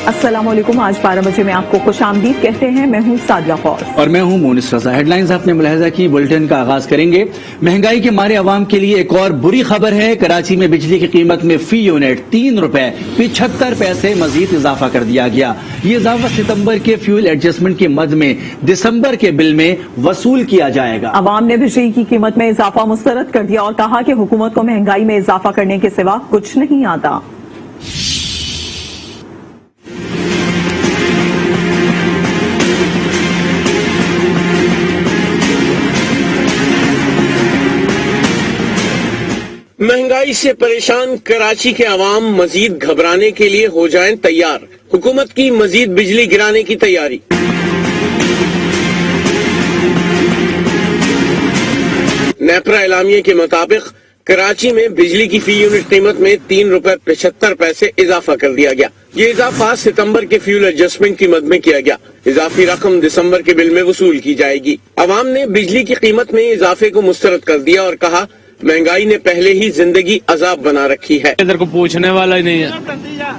अस्सलाम वालेकुम। आज 12 बजे में आपको खुश आमदीद कहते हैं। मैं हूँ सादिया फौज और मैं हूँ मोनिस रजा। हेडलाइंस आपने मुलाहिजा की, बुलेटिन का आगाज करेंगे। महंगाई के मारे अवाम के लिए एक और बुरी खबर है। कराची में बिजली की कीमत में फी यूनिट 3 रुपए 75 पैसे मजीद इजाफा कर दिया गया। ये इजाफा सितंबर के फ्यूल एडजस्टमेंट की मद में दिसंबर के बिल में वसूल किया जाएगा। अवाम ने बिजली की कीमत में इजाफा मुस्तरद कर दिया और कहा कि हुकूमत को महंगाई में इजाफा करने के सिवा कुछ नहीं आता। महंगाई से परेशान कराची के अवाम मजीद घबराने के लिए हो जाएं तैयार। हुकूमत की मजीद बिजली गिराने की तैयारी। नेपरा एलामिये के मुताबिक कराची में बिजली की फी यूनिट कीमत में 3 रुपए 75 पैसे इजाफा कर दिया गया। ये इजाफा सितंबर के फ्यूल एडजस्टमेंट की मद में किया गया। इजाफी रकम दिसंबर के बिल में वसूल की जाएगी। अवाम ने बिजली की कीमत में इजाफे को मुस्तरद कर दिया और कहा महंगाई ने पहले ही जिंदगी अजाब बना रखी है। इधर को पूछने वाला ही नहीं है,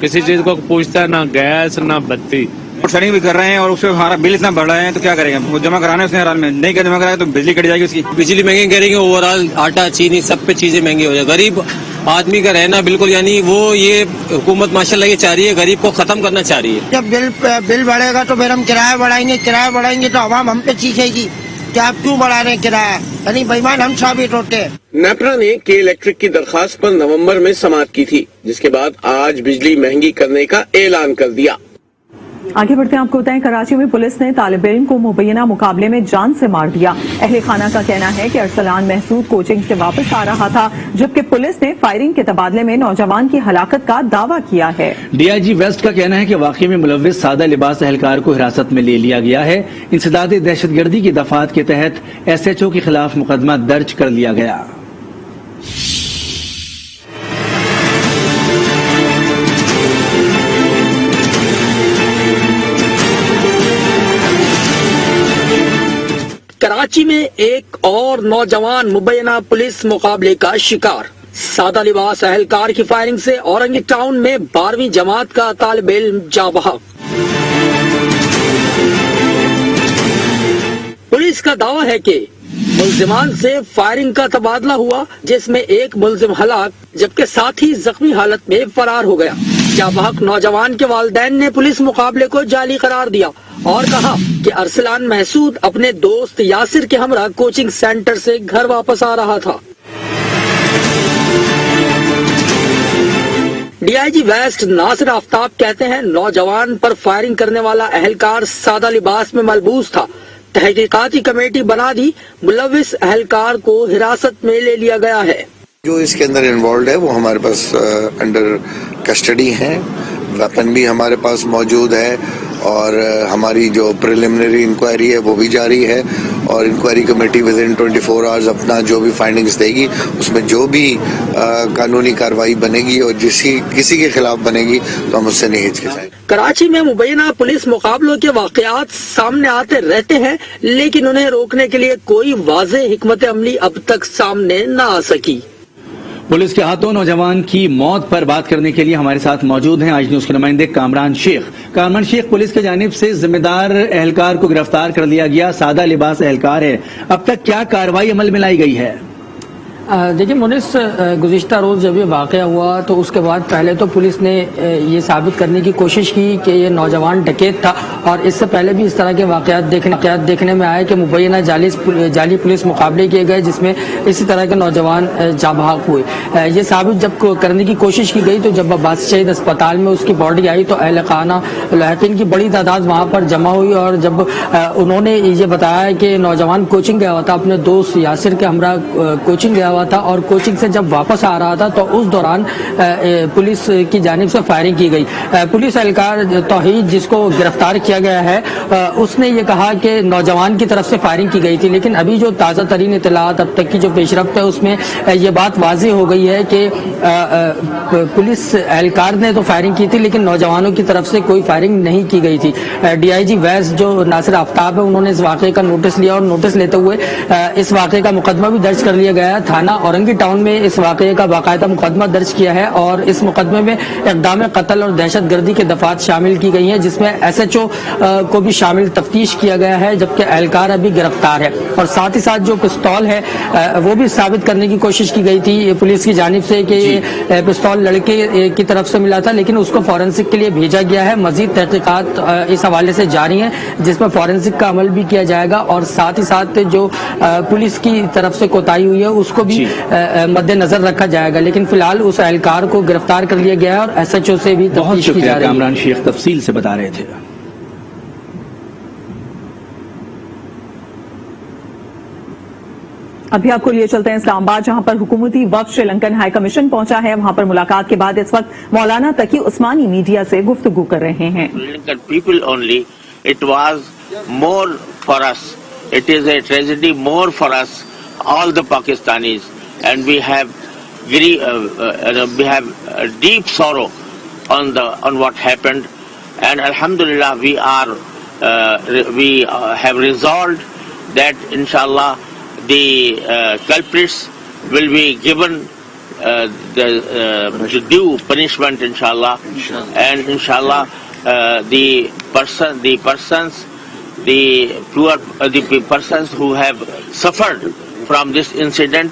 किसी चीज को पूछता है, ना गैस ना बत्ती। शनिंग भी कर रहे हैं और उससे हमारा बिल इतना बढ़ रहा है तो क्या करेंगे? वो जमा कराना है उसने हराल में, नहीं जमा कराया तो बिजली कट जाएगी उसकी। बिजली महंगी करेंगे, ओवरऑल आटा चीनी सब पे चीजें महंगी हो जाए। गरीब आदमी का रहना बिल्कुल, यानी वो ये हुकूमत माशाल्लाह ये चाह रही है, गरीब को खत्म करना चाह रही है। जब बिल बढ़ेगा तो फिर हम किराया बढ़ाएंगे तो आवाम हम पे चीखेगी कि आप क्यों बढ़ा रहे हैं किराया, यानी बेईमान हम साबित होते हैं। नेपरा ने के इलेक्ट्रिक की दरखास्त पर नवंबर में समाअत की थी, जिसके बाद आज बिजली महंगी करने का ऐलान कर दिया। आगे बढ़ते हैं, आपको बताएं कराची में पुलिस ने तालिब इल्म को मुबैना मुकाबले में जान से मार दिया। अहले खाना का कहना है कि अरसलान महसूद कोचिंग से वापस आ रहा था, जबकि पुलिस ने फायरिंग के तबादले में नौजवान की हलाकत का दावा किया है। DIG वेस्ट का कहना है कि वाकई में मुलव्विस सादा लिबास एहलकार को हिरासत में ले लिया गया है। इंसदाद दहशतगर्दी की दफात के तहत SHO के खिलाफ मुकदमा दर्ज कर लिया गया। कराची में एक और नौजवान मुबैना पुलिस मुकाबले का शिकार। सादा लिबास एहलकार की फायरिंग से औरंगी टाउन में 12वीं जमात का तालिब इल्म जाँ बहक। पुलिस का दावा है कि मुल्जिमान से फायरिंग का तबादला हुआ, जिसमें एक मुल्जिम हलाक जबकि साथी जख्मी हालत में फरार हो गया। जाँ बहक नौजवान के वालिदैन ने पुलिस मुकाबले को जाली करार दिया और कहा कि अरसलान महसूद अपने दोस्त यासिर के हमरा कोचिंग सेंटर से घर वापस आ रहा था। DIG वेस्ट नासिर आफ्ताब कहते हैं नौजवान पर फायरिंग करने वाला एहलकार सादा लिबास में मलबूस था। तहकीकाती कमेटी बना दी, मुलव्विस एहलकार को हिरासत में ले लिया गया है। जो इसके अंदर इन्वॉल्व है वो हमारे पास अंडर कस्टडी है। वेपन भी हमारे पास मौजूद है और हमारी जो प्रिलिमिनरी इंक्वायरी है वो भी जारी है और inquiry committee within 24 hours अपना जो भी फाइंडिंग्स देगी उसमें जो भी कानूनी कार्रवाई बनेगी और किसी के खिलाफ बनेगी तो हम उससे नहीं हिचकिचाएंगे। कराची में मुबैना पुलिस मुकाबलों के वाकयात सामने आते रहते हैं, लेकिन उन्हें रोकने के लिए कोई वाज़ेह हिकमत अमली अब तक सामने न आ सकी। पुलिस के हाथों नौजवान की मौत पर बात करने के लिए हमारे साथ मौजूद हैं आज न्यूज के नुमाइंदे कामरान शेख। पुलिस की जानिब से जिम्मेदार एहलकार को गिरफ्तार कर लिया गया, सादा लिबास एहलकार है। अब तक क्या कार्रवाई अमल में लाई गई है? देखिए मुनिस, गुज़िश्ता रोज़ जब ये वाक़या हुआ तो उसके बाद पहले तो पुलिस ने ये साबित करने की कोशिश की कि ये नौजवान डकैत था और इससे पहले भी इस तरह के वाक़यात देखने में आए कि मुबैना जाली पुलिस मुकाबले किए गए जिसमें इसी तरह के नौजवान जाँ बहक हुए। ये साबित जब करने की कोशिश की गई तो जब अब्बासी शहीद अस्पताल में उसकी बॉडी आई तो अहले खाना लाहिकीन की बड़ी तादाद वहाँ पर जमा हुई और जब उन्होंने ये बताया कि नौजवान कोचिंग गया हुआ था, अपने दोस्त यासिर के हमरा कोचिंग गया हुआ था और कोचिंग से जब वापस आ रहा था तो उस दौरान पुलिस की जानिब से फायरिंग की गई। पुलिस एहलकार तौहीद जिसको गिरफ्तार किया गया है उसने ये कहा कि नौजवान की तरफ से फायरिंग की गई थी, लेकिन अभी जो ताज़ा तरीन इत्तलात अब तक की जो पेशरफ्त है उसमें ये बात वाज़ेह हो गई है कि पुलिस एहलकार ने तो फायरिंग की थी लेकिन नौजवानों की तरफ से कोई फायरिंग नहीं की गई थी। DIG वेस्ट जो नासिर आफ्ताब है उन्होंने इस वाक़े का नोटिस लिया और नोटिस लेते हुए इस वाक़े का मुकदमा भी दर्ज कर लिया गया थाने थाना औरंगी टाउन में इस वाकये का बाकायदा मुकदमा दर्ज किया है और इस मुकदमे में इक़दाम कत्ल और दहशतगर्दी के दफात शामिल की गई हैं, जिसमें SHO को भी शामिल तफ्तीश किया गया है, जबकि एहलकार अभी गिरफ्तार है। और साथ ही साथ जो पिस्तौल है वो भी साबित करने की कोशिश की गई थी पुलिस की जानिब से कि ये पिस्तौल लड़के की तरफ से मिला था, लेकिन उसको फॉरेंसिक के लिए भेजा गया है। मजीद तहकीकात इस हवाले से जारी हैं, जिसमें फॉरेंसिक का अमल भी किया जाएगा और साथ ही साथ जो पुलिस की तरफ से कोताही हुई है उसको भी मद्देनजर रखा जाएगा। लेकिन फिलहाल उस एहलकार को गिरफ्तार कर लिया गया है और SHO से भी बहुत तफ्तीश की जा शुक्रिया, रही है। कामरान शेख तफसील से बता रहे थे। अभी आपको लिए चलते हैं इस्लामाबाद, जहां पर हुकूमती वफ्द श्रीलंकन हाई कमीशन पहुंचा है। वहां पर मुलाकात के बाद इस वक्त मौलाना तकी उस्मानी मीडिया से गुफ्तगू कर रहे हैं। Sri people only, it was more for us. It is a tragedy more for us, all the Pakistanis, and we have deep sorrow on what happened, and Alhamdulillah we have resolved that inshallah the culprits will be given the due punishment, inshallah, and inshallah the persons who have suffered from this incident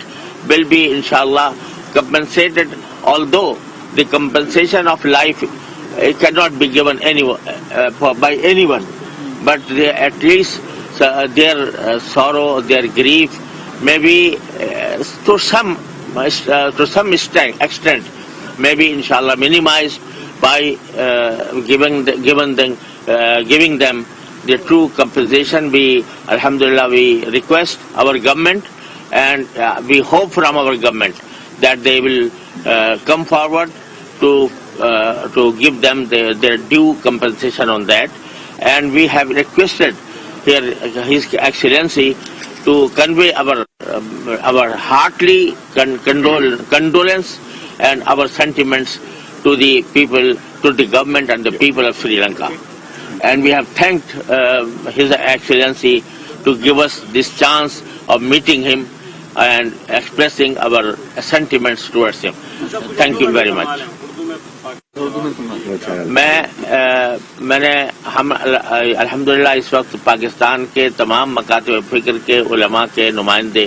will be inshallah compensated, although the compensation of life cannot be given by anyone, but at least their sorrow, their grief may be to some extent maybe inshallah minimized by giving them the true compensation. Alhamdulillah, we request our government and we hope from our government that they will come forward to give them their due compensation on that. And we have requested here His Excellency to convey our heartily condolence and our sentiments to the people, to the government and the people of Sri Lanka. And we have thanked His Excellency to give us this chance of meeting him and expressing our sentiments towards him. Thank you very much. ہم الحمدللہ اس وقت پاکستان کے تمام مکاتب فکر کے علماء کے نمائندے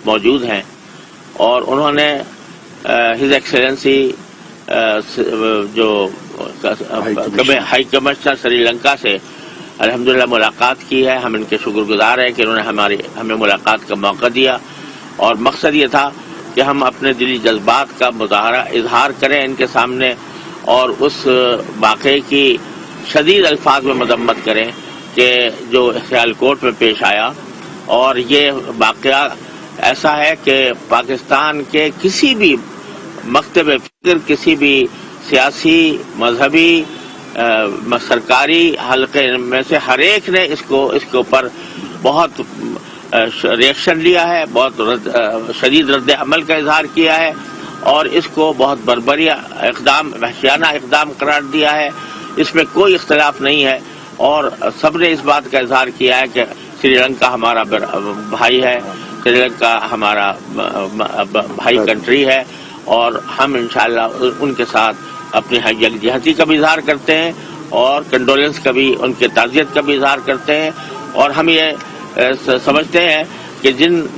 موجود ہیں اور انہوں نے ہز ایکسیلنسی جو ہائی کمشنر سری لنکا سے الحمدللہ ملاقات کی ہے. ہم ان کے شکر گزار ہیں کہ انہوں نے ہمیں ملاقات کا موقع دیا اور مقصد یہ تھا کہ ہم اپنے دلی جذبات کا اظہار کریں ان کے سامنے اور اس واقعے کی شدید الفاظ میں مذمت کریں کہ جو سیالکوٹ میں پیش آیا. اور یہ واقعہ ایسا ہے کہ پاکستان کے کسی بھی مکتب فکر، کسی بھی سیاسی مذہبی سرکاری حلقے میں سے ہر ایک نے اس کے اوپر بہت ریئیکشن لیا ہے، بہت شدید رد عمل کا اظہار کیا ہے اور اس کو بہت بربری اقدام، وحشیانہ اقدام قرار دیا ہے. اس میں کوئی اختلاف نہیں ہے اور سب نے اس بات کا اظہار کیا ہے کہ سری لنکا ہمارا بھائی ہے، سری لنکا ہمارا بھائی کنٹری ہے اور ہم انشاءاللہ ان کے ساتھ اپنی یکجہتی کا بھی اظہار کرتے ہیں اور کنڈولنس کا بھی، ان کے تعزیت کا بھی اظہار کرتے ہیں. اور ہم یہ سمجھتے ہیں کہ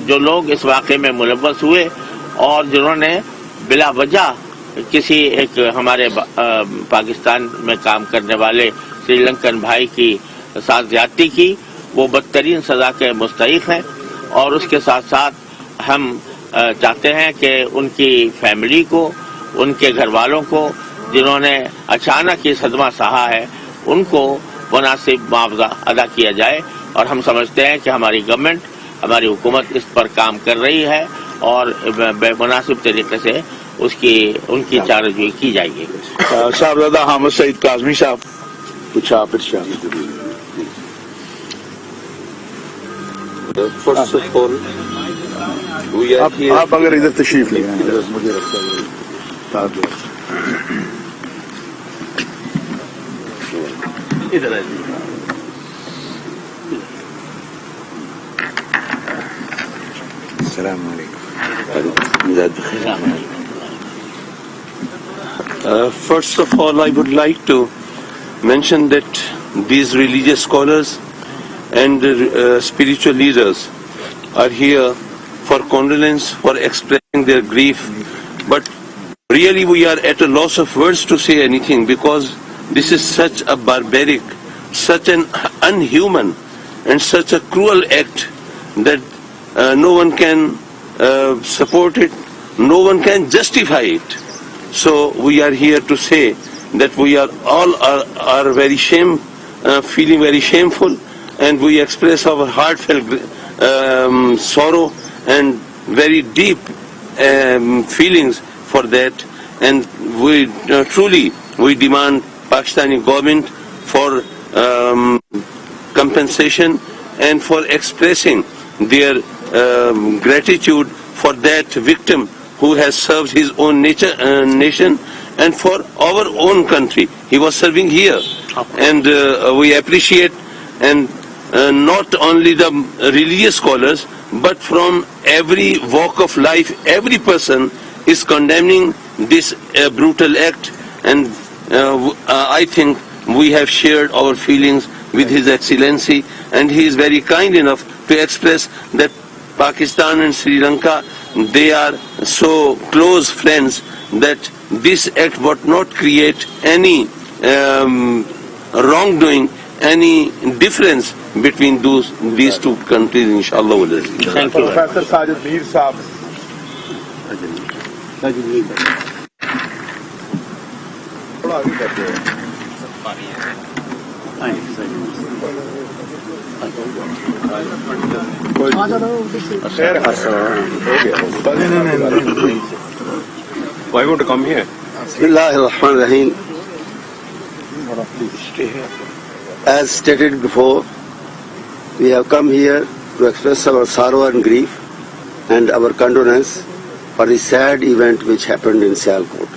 جو لوگ اس واقعے میں ملوث ہوئے اور جنہوں نے بلا وجہ کسی ایک ہمارے پاکستان میں کام کرنے والے سری لنکن بھائی کی ساتھ زیادتی کی، وہ بدترین سزا کے مستحق ہیں. اور اس کے ساتھ ساتھ ہم چاہتے ہیں کہ ان کی فیملی کو، ان کے گھر والوں کو جنہوں نے اچانک یہ صدمہ سہا ہے، ان کو مناسب معاوضہ ادا کیا جائے. اور ہم سمجھتے ہیں کہ ہماری گورنمنٹ، ہماری حکومت اس پر کام کر رہی ہے اور مناسب طریقے سے ان کی چارجوئی کی جائے گی. صاحبزادہ حامد سعید کاظمی صاحب کچھ آپ ارشاد آپ اگر ادھر تشریف لے آئیں مجھے رکھتا ہے ادھر السلام علیکم. First of all, I would like to mention that these religious scholars and spiritual leaders are here for condolence, for expressing their grief. But really we are at a loss of words to say anything, because this is such a barbaric, such an unhuman and such a cruel act that no one can support it, no one can justify it. So we are here to say that we are all are very feeling very shameful, and we express our heartfelt sorrow and very deep feelings for that. And we truly demand Pakistani government for compensation and for expressing their gratitude for that victim who has served his own nation and for our own country. He was serving here, and we appreciate, and not only the religious scholars, but from every walk of life, every person is condemning this brutal act. And I think we have shared our feelings with His Excellency, and he is very kind enough to express that Pakistan and Sri Lanka, they are so close friends that this act would not create any wrongdoing, any difference between these two countries, inshallah. Thank you. Professor Sajid Mir Saab. Why would you come here? Bismillahirrahmanirrahim. As stated before, we have come here to express our sorrow and grief and our condolence for the sad event which happened in Sialkot.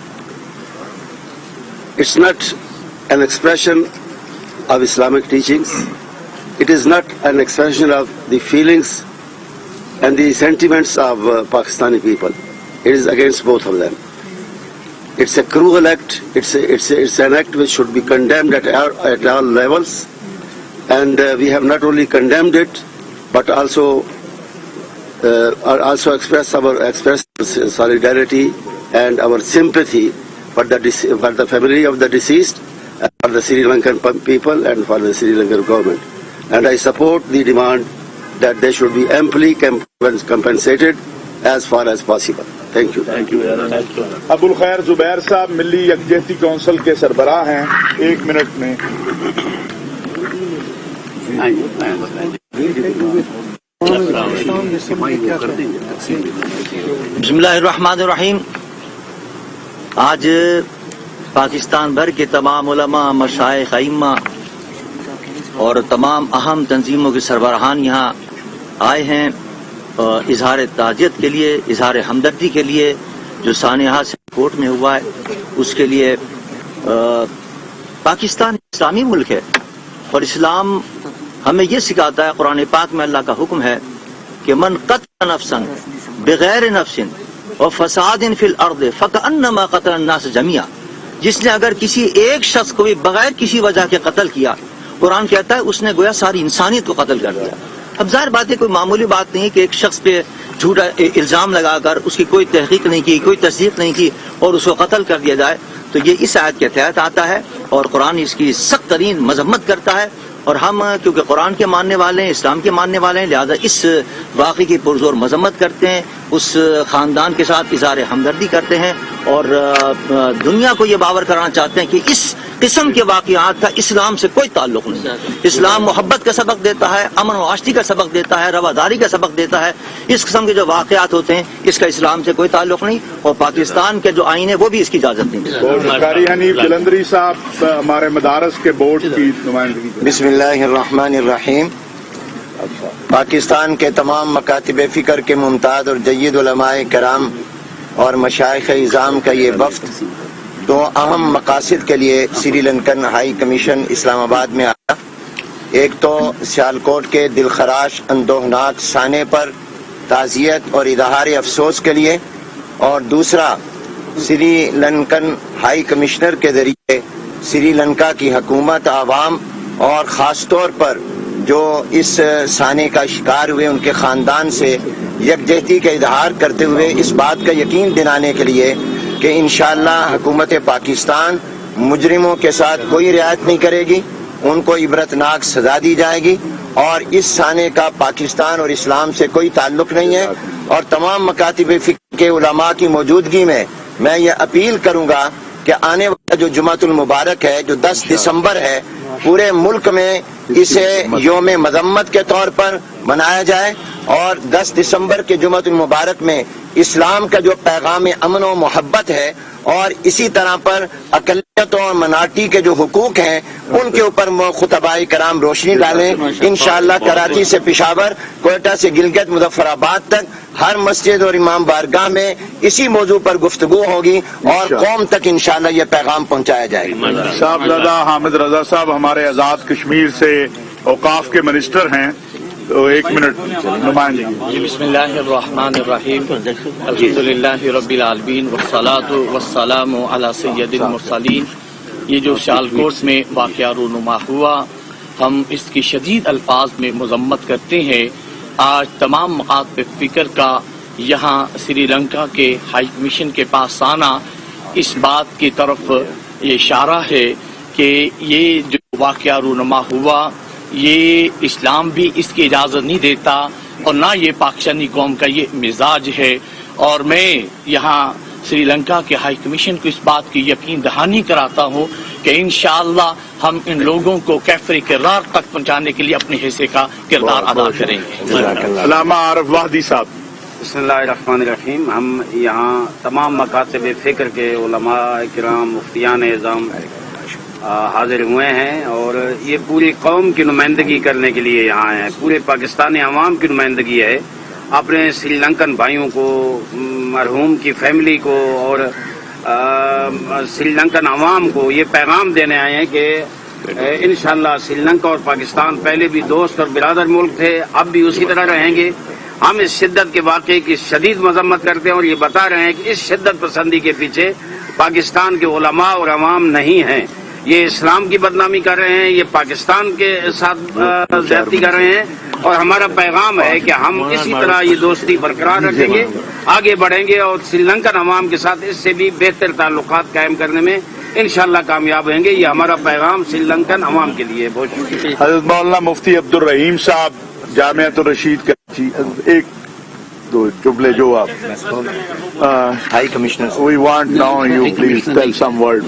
It's not an expression of Islamic teachings. It is not an expression of the feelings and the sentiments of Pakistani people. It is against both of them. It's a cruel act. It's an act which should be condemned at all levels. And we have not only condemned it, but also express solidarity and our sympathy for the family of the deceased, for the Sri Lankan people, and for the Sri Lankan government. And I support the demand that they should be amply compensated as far as possible. Thank you. Thank you. Abul Khair Zubair साहब मिली यकजहती council के सरबराह हैं, 1 minute में. बिस्मिल्लाहिर्रहमानिर्रहीम. आज पाकिस्तान भर के तमाम उलमा, मशाइख, अइम्मा और तमाम अहम तंजीमों के सरबराहान यहाँ आए हैं इजहार ताजियत के लिए, इजहार हमदर्दी के लिए जो सानिहा सियालकोट में हुआ है उसके लिए. पाकिस्तान इस्लामी मुल्क है और इस्लाम हमें ये सिखाता है, कुरान पाक में अल्लाह का हुक्म है कि मन क़तल नफ्सन बगैर नफ्सिन और फसादिन फिल अर्द फकअन्नमा क़तल अन्नास जमिया. जिसने अगर किसी एक शख्स को भी बगैर किसी वजह के कत्ल किया, कुरान कहता है उसने गोया सारी इंसानियत को कत्ल कर दिया. अब जाहिर बात है, कोई मामूली बात नहीं कि एक शख्स पे झूठा इल्जाम लगाकर उसकी कोई तहकीक नहीं की, कोई तस्दीक नहीं की और उसको कत्ल कर दिया जाए. तो ये इस आयत के तहत आता है और कुरान इसकी सख्त तरीन मजम्मत करता है. और हम क्योंकि कुरान के मानने वाले हैं, इस्लाम के मानने वाले हैं, लिहाजा इस वाक़े की पुरजोर मजम्मत करते हैं, उस ख़ानदान के साथ इज़हार हमदर्दी करते हैं और दुनिया को ये बावर कराना चाहते हैं कि इस किस्म के वाक़यात का इस्लाम से कोई ताल्लुक़ नहीं. इस्लाम मोहब्बत का सबक देता है, अमन व आश्ती का सबक देता है, रवादारी का सबक देता है. इस किस्म के जो वाक़यात होते हैं इसका इस्लाम से कोई ताल्लुक़ नहीं और पाकिस्तान के जो आइन है वो भी इसकी इजाज़त नहीं देता. कारी हनीफ जलंधरी साहब हमारे मदारस के बोर्ड की नुमाइंदगी. बिस्मिल्लाहिर्रहमानिर्रहीम. पाकिस्तान के तमाम मकातिब फ़िक्र के मुमताज़ और जय्यद उलमाए कराम और मशाइख इज़ाम का ये वफ़द दो अहम मकासद के लिए श्रीलंकन हाई कमीशन इस्लामाबाद में आया. एक तो सियालकोट के दिलखराश अंदोहनाक साने पर تعزیت اور اظہار افسوس کے لیے، اور دوسرا سری لنکن ہائی کمشنر کے ذریعے سری لنکا کی حکومت، عوام اور خاص طور پر جو اس سانے کا شکار ہوئے ان کے خاندان سے یکجہتی کا اظہار کرتے ہوئے اس بات کا یقین دلانے کے لیے کہ انشاءاللہ حکومت پاکستان مجرموں کے ساتھ کوئی رعایت نہیں کرے گی، ان کو عبرتناک سزا دی جائے گی، اور اس سانے کا پاکستان اور اسلام سے کوئی تعلق نہیں ہے۔ اور تمام مکاتب فکر کے علماء کی موجودگی میں یہ اپیل کروں گا کہ آنے والا جو جمعۃ المبارک ہے، جو 10 دسمبر ہے، پورے ملک میں اسے یوم مذمت کے طور پر منایا جائے، اور 10 دسمبر کے جمعۃ المبارک میں اسلام کا جو پیغام امن و محبت ہے اور اسی طرح پر اقلیتوں اور مناٹی کے جو حقوق ہیں ان کے اوپر خطباء کرام روشنی ڈالیں۔ انشاءاللہ کراچی سے پشاور، کوئٹہ سے گلگت مظفر آباد تک ہر مسجد اور امام بارگاہ میں اسی موضوع پر گفتگو ہوگی اور قوم تک انشاءاللہ یہ پیغام پہنچایا جائے گا۔ صاحبزادہ حامد رضا صاحب ہمارے آزاد کشمیر سے اوقاف کے منسٹر ہیں، تو 1 منٹ نمائندگی۔ بسم اللہ الرحمن الرحیم، الحمدللہ رب العالمین والصلاة والسلام علی سید المرسلین۔ یہ جو سیالکوٹ میں واقعہ رونما ہوا، ہم اس کی شدید الفاظ میں مذمت کرتے ہیں۔ آج تمام مکاتب فکر کا یہاں سری لنکا کے ہائی کمیشن کے پاس آنا اس بات کی طرف یہ اشارہ ہے کہ یہ جو واقعہ رونما ہوا یہ اسلام بھی اس کی اجازت نہیں دیتا اور نہ یہ پاکستانی قوم کا یہ مزاج ہے، اور میں یہاں سری لنکا کے ہائی کمیشن کو اس بات کی یقین دہانی کراتا ہوں کہ انشاءاللہ ہم ان لوگوں کو کیفر قرار تک پہنچانے کے لیے اپنے حصے کا کردار ادا کریں گے۔ علامہ عارف وحدی صاحب۔ بسم اللہ الرحمن الرحیم۔ ہم یہاں تمام مکاتب فکر کے علماء کرام، مفتیان اعظام حاضر ہوئے ہیں اور یہ پوری قوم کی نمائندگی کرنے کے لیے یہاں ہیں، پورے پاکستانی عوام کی نمائندگی ہے۔ اپنے سری لنکن بھائیوں کو، مرحوم کی فیملی کو اور سری لنکن عوام کو یہ پیغام دینے آئے ہیں کہ انشاءاللہ سری لنکا اور پاکستان پہلے بھی دوست اور برادر ملک تھے، اب بھی اسی طرح رہیں گے۔ ہم اس شدت کے واقعے کی شدید مذمت کرتے ہیں اور یہ بتا رہے ہیں کہ اس شدت پسندی کے پیچھے پاکستان کے علماء اور عوام نہیں ہیں، یہ اسلام کی بدنامی کر رہے ہیں، یہ پاکستان کے ساتھ زیادتی کر رہے ہیں، اور ہمارا پیغام ہے کہ ہم اسی طرح یہ دوستی برقرار رکھیں گے، آگے بڑھیں گے اور سری لنکن عوام کے ساتھ اس سے بھی بہتر تعلقات قائم کرنے میں انشاءاللہ کامیاب ہویں گے۔ یہ ہمارا پیغام سری لنکن عوام کے لیے۔ بہت شکریہ۔ حضرت مولانا مفتی عبد الرحیم صاحب، جامعۃ الرشید کراچی، ایک دو جملے جو آپ high commissioner, we want now you please tell some word.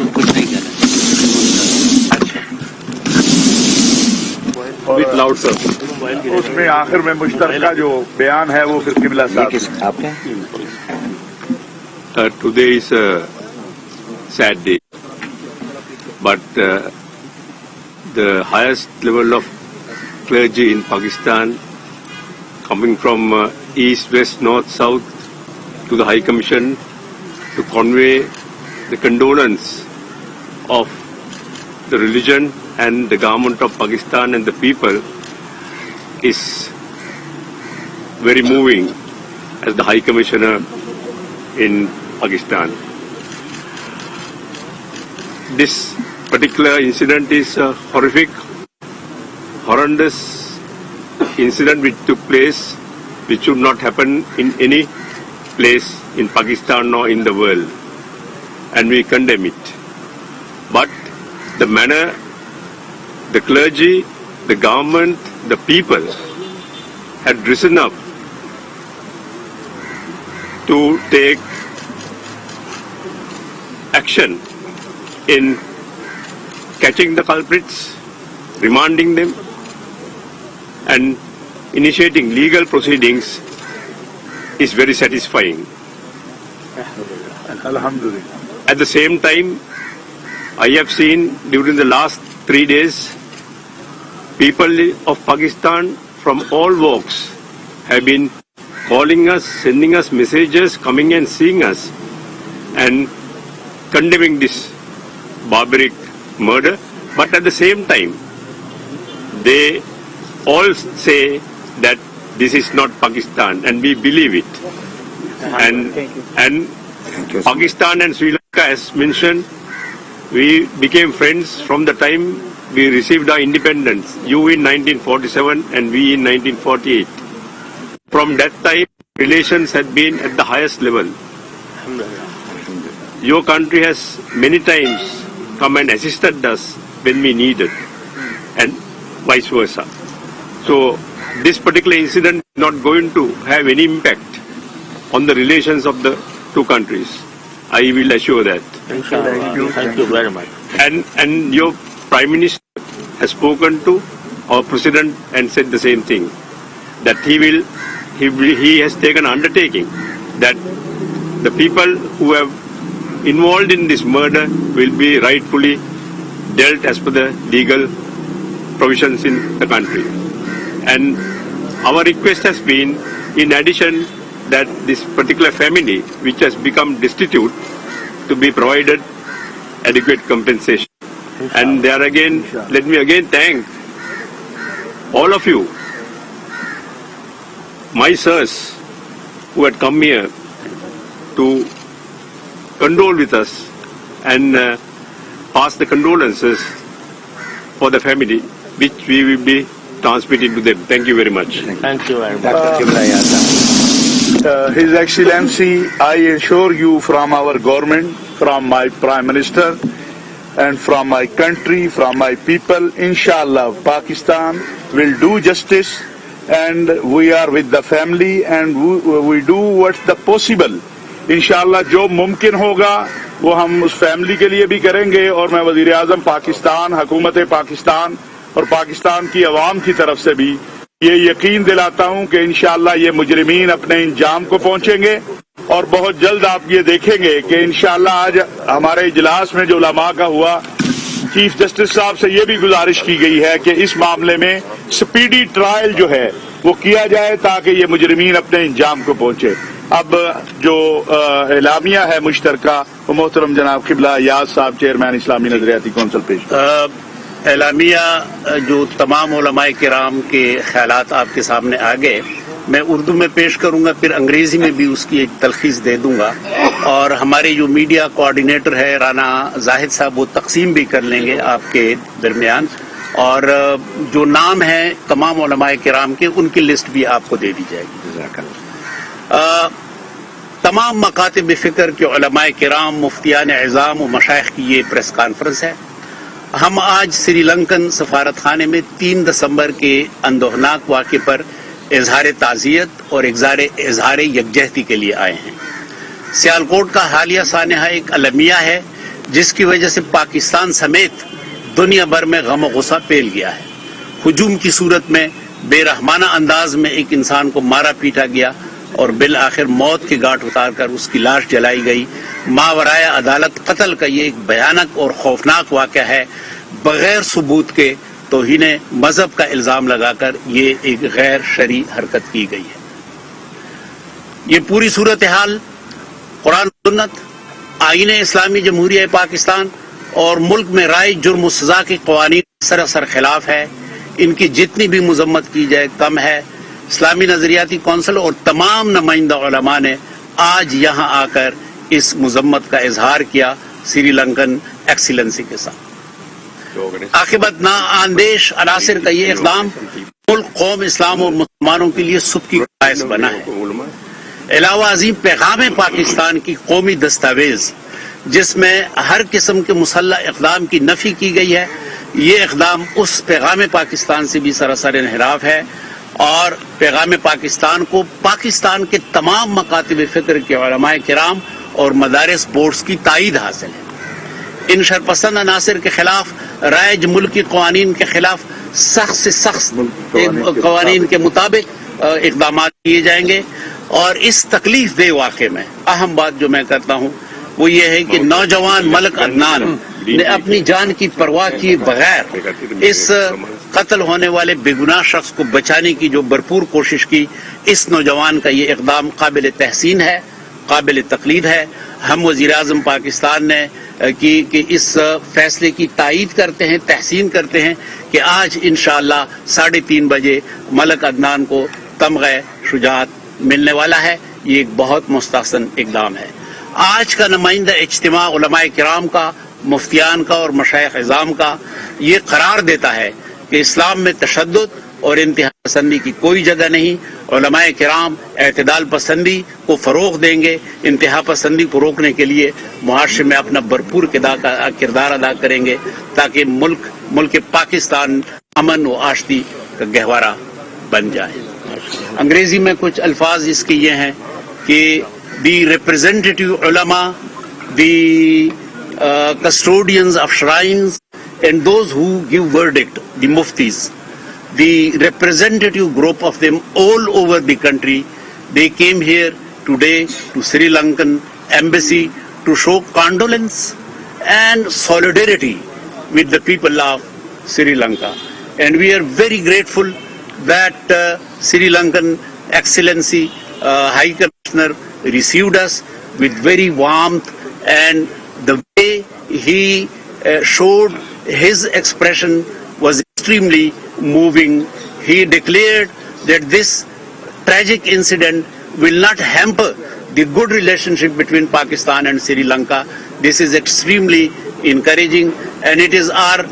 اس میں آخر میں مشترکہ جو بیان ہے وہ پھر قبلہ صاحب۔ Today is a sad day, but the highest level of clergy in Pakistan, coming from east, west, north, south, to the High Commission to convey the condolence of the religion and the government of Pakistan and the people, is very moving as the High Commissioner in Pakistan. This particular incident is a horrific, horrendous incident which took place, which should not happen in any place in Pakistan nor in the world, and we condemn it. But the manner the clergy, the government, the people had risen up to take action in catching the culprits, remanding them, and initiating legal proceedings is very satisfying. Alhamdulillah. At the same time, I have seen during the last 3 days, people of Pakistan from all walks have been calling us, sending us messages, coming and seeing us and condemning this barbaric murder. But at the same time, they all say that this is not Pakistan, and we believe it. And Pakistan and Sri Lanka, as mentioned, we became friends from the time we received our independence. You in 1947 and we in 1948. From that time, relations had been at the highest level. Your country has many times come and assisted us when we needed, and vice versa. So this particular incident is not going to have any impact on the relations of the two countries. I will assure that. Thank you very much. And your Prime Minister has spoken to our President and said the same thing, that he has taken undertaking that the people who have involved in this murder will be rightfully dealt as per the legal provisions in the country. And our request has been, in addition, that this particular family, which has become destitute, to be provided adequate compensation. And there again, let me again thank all of you, my sirs, who had come here to condole with us and pass the condolences for the family, which we will be transmitting to them. Thank you very much. Thank you very much. His Excellency, I assure you from our government, from my Prime Minister, and from my country, from my people, inshallah, Pakistan will do justice, and we are with the family, and we do what's the possible. इंशाअल्लाह जो मुमकिन होगा वो हम उस family के लिए भी करेंगे, और मैं वजीर आजम पाकिस्तान, हुकूमत पाकिस्तान और पाकिस्तान की अवाम की तरफ से भी ये यकीन दिलाता हूं कि इंशाअल्लाह ये मुजरिमीन अपने इंजाम को पहुंचेंगे, और बहुत जल्द आप ये देखेंगे कि इंशाअल्लाह आज हमारे इजलास में जो उलमा का हुआ, चीफ जस्टिस साहब से ये भी गुजारिश की गई है कि इस मामले में स्पीडी ट्रायल जो है वो किया जाए ताकि ये मुजरिमीन अपने इंजाम को पहुंचे। अब जो एलामिया है मुश्तरका, वो मोहतरम जनाब किबला याद साहब, चेयरमैन इस्लामी नजरियाती कौंसिल पेश। एलामिया जो तमाम उलमाए किराम के ख्यालात आपके सामने आ गए, मैं उर्दू में पेश करूंगा, फिर अंग्रेजी में भी उसकी एक तलखीस दे दूंगा, और हमारे जो मीडिया कोऑर्डिनेटर है राना जाहिद साहब वो तकसीम भी कर लेंगे आपके दरमियान, और जो नाम है तमाम उलमाए किराम के उनकी लिस्ट भी आपको दे दी जाएगी। तमाम मकातिब फ़िक्र के उलमाए किराम, मुफ्तियान एज़ाम और मशाइख की ये प्रेस कॉन्फ्रेंस है। हम आज श्रीलंकन सफारत खाने में 3 दिसंबर के अंदोहनाक वाक़े पर इजहार ताज़ियत और इजहार यकजहती के लिए आए हैं। सियालकोट का हालिया सानहा एक अलमिया है जिसकी वजह से पाकिस्तान समेत दुनिया भर में गम गुस्सा फैल गया है। हुजूम की सूरत में बेरहमाना अंदाज में एक इंसान को मारा पीटा गया और बिल आखिर मौत की गांठ उतारकर उसकी लाश जलाई गई। मावराए अदालत कत्ल का ये एक भयानक और खौफनाक वाक़या है। बगैर सबूत के तौहीन मजहब का इल्जाम लगाकर ये एक गैर शरई हरकत की गई है। ये पूरी सूरत हाल कुरान सुन्नत, आईन इस्लामी जमहूरिया पाकिस्तान और मुल्क में राय जुर्म सजा के कवानीन सरासर खिलाफ है। इनकी जितनी भी मजम्मत की जाए कम है। इस्लामी नजरियाती कौंसिल और तमाम नुमाइंदा उलमा ने आज यहाँ आकर इस मजम्मत का इजहार किया श्रीलंकन एक्सीलेंसी के साथ। आखिबत ना आंदेश अनासिर का ये इक़दाम मुल्क, कौम, इस्लाम और मुसलमानों के लिए सुख की बायस बना है। अलावा अजीम पैगाम पाकिस्तान की कौमी दस्तावेज जिसमें हर किस्म के मुसल्लह इक़दाम की नफी की गई है, ये इक़दाम उस पैगाम पाकिस्तान से भी सरासर इन्हिराफ है और पैगाम पाकिस्तान को पाकिस्तान के तमाम मकातिब फ़िक्र के उलमाए किराम और मदारिस बोर्ड्स की तायीद हासिल है। इन शरपसंद अनासिर के खिलाफ राइज मुल्की कवानीन के खिलाफ सख्त से सख्त कवानीन के मुताबिक इक़दाम किए जाएंगे। और इस तकलीफ दे वाक़े में अहम बात जो मैं करता हूँ वो ये है कि नौजवान मलक अदनान ने अपनी जान की परवाह किए बगैर इस कत्ल होने वाले बेगुनाह शख्स को बचाने की जो भरपूर कोशिश की, इस नौजवान का ये इक़दाम काबिल तहसीन है, काबिल तक़लीद है। हम वज़ीर आज़म पाकिस्तान ने कि इस फैसले की तायीद करते हैं, तहसीन करते हैं कि आज इंशाअल्लाह 3:30 बजे मलक अदनान को तमग़े शुजाअत मिलने वाला है। ये एक बहुत मुस्तहसन इक़दाम है। आज का नुमाइंदा इज्तिमा उलमाए किराम का, मुफ्तियान का और मशाइख इज़ाम का ये करार देता है कि इस्लाम में तशद्दुद और इंतहा पसंदी की कोई जगह नहीं। उलमाए किराम एतदाल पसंदी को फ़रोग़ देंगे, इंतहा पसंदी को रोकने के लिए मुआशरे में अपना भरपूर किरदार अदा करेंगे ताकि मुल्क पाकिस्तान अमन व आशती का गहवारा बन जाए। अंग्रेजी में कुछ अल्फाज इसके ये हैं कि दी रिप्रेजेंटेटिव उलमा, दी custodians of shrines and those who give verdict, the muftis, the representative group of them all over the country, they came here today to Sri Lankan embassy to show condolence and solidarity with the people of Sri Lanka. And we are very grateful that Sri Lankan Excellency High Commissioner received us with very warmth, and the way he showed his expression was extremely moving. He declared that this tragic incident will not hamper the good relationship between Pakistan and Sri Lanka. This is extremely encouraging, and it is our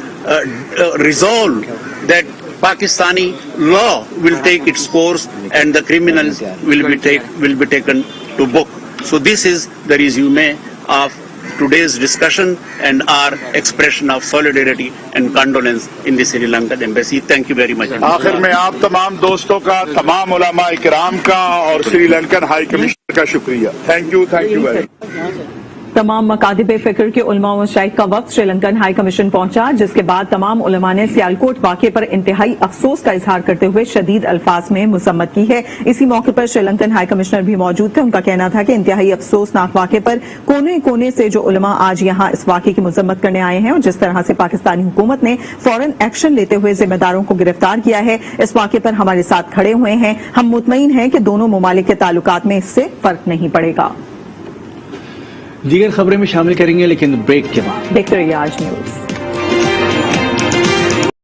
resolve that Pakistani law will take its course and the criminals will be taken to book. So this is the resume of today's discussion and our expression of solidarity and condolence in the Sri Lankan embassy. Thank you very much. आखिर में आप तमाम दोस्तों का, तमाम उलमा इकराम का और श्रीलंकन हाई कमिश्नर का शुक्रिया। Thank you very much. तमाम मकातिब फिक्र के उलमा व मशाइख का वक्त श्रीलंकन हाई कमीशन पहुंचा, जिसके बाद तमाम उलमा ने सियालकोट वाक़े पर इंतहाई अफसोस का इजहार करते हुए शदीद अल्फाज में मजम्मत की है। इसी मौके पर श्रीलंकन हाई कमिश्नर भी मौजूद थे। उनका कहना था कि इंतहाई अफसोसनाक वाक़े पर कोने कोने से जो उलमा आज यहाँ इस वाक़े की मजम्मत करने आए हैं और जिस तरह से पाकिस्तानी हुकूमत ने फौरन एक्शन लेते हुए जिम्मेदारों को गिरफ्तार किया है, इस वाक़े पर हमारे साथ खड़े हुए हैं। हम मुतमईन हैं कि दोनों ममालिक के ताल्लुकात में इससे फर्क नहीं पड़ेगा। दीगर खबरें में शामिल करेंगे, लेकिन ब्रेक के बाद देखते रहिए आज न्यूज।